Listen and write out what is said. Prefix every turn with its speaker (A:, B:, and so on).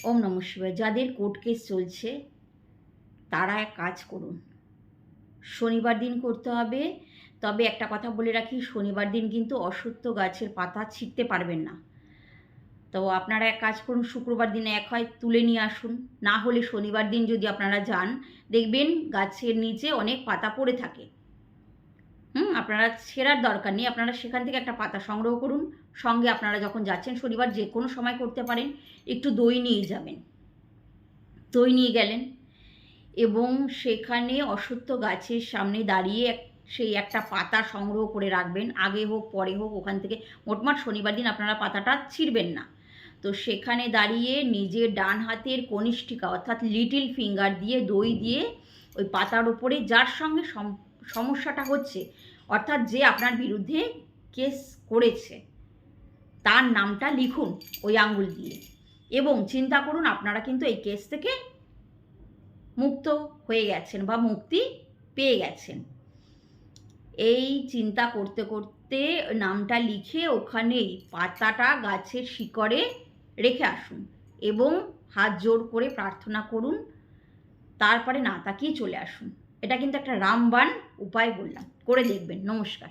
A: ওম নমঃ শিবায়। যাদের court case চলছে তারা এক কাজ করুন, শনিবার দিন করতে হবে। তবে একটা কথা বলে রাখি, শনিবার দিন কিন্তু অশ্বত্থ গাছের পাতা ছিঁড়তে পারবেন না। তো আপনারা এক কাজ করুন, শুক্রবার দিনে এক হয় তুলে নিয়ে আসুন, না হলে শনিবার দিন যদি আপনারা যান, দেখবেন গাছের নিচে অনেক পাতা পড়ে থাকে। আপনারা ছেঁড়ার দরকার নেই, আপনারা সেখান থেকে একটা পাতা সংগ্রহ করুন। সঙ্গে আপনারা যখন যাচ্ছেন, শনিবার যে কোনো সময় করতে পারেন, একটু দই নিয়ে যাবেন। দই নিয়ে গেলেন এবং সেখানে অশ্বত্থ গাছের সামনে দাঁড়িয়ে সেই একটা পাতা সংগ্রহ করে রাখবেন। আগে হোক পরে হোক, ওখান থেকে মোটমাট শনিবার দিন আপনারা পাতাটা ছিঁড়বেন না। তো সেখানে দাঁড়িয়ে নিজের ডান হাতের কনিষ্ঠিকা অর্থাৎ লিটল ফিঙ্গার দিয়ে দই দিয়ে ওই পাতার ওপরে যার সঙ্গে সমস্যাটা হচ্ছে, অর্থাৎ যে আপনার বিরুদ্ধে কেস করেছে, তার নামটা লিখুন ওই আঙ্গুল দিয়ে এবং চিন্তা করুন আপনারা কিন্তু এই কেস থেকে মুক্ত হয়ে গেছেন বা মুক্তি পেয়ে গেছেন। এই চিন্তা করতে করতে নামটা লিখে ওখানেই পাতাটা গাছের শিকড়ে রেখে আসুন এবং হাত জোড় করে প্রার্থনা করুন। তারপরে না তাকিয়ে চলে আসুন। এটা কিন্তু একটা রামবাণ উপায় বললাম, করে দেখবেন। নমস্কার।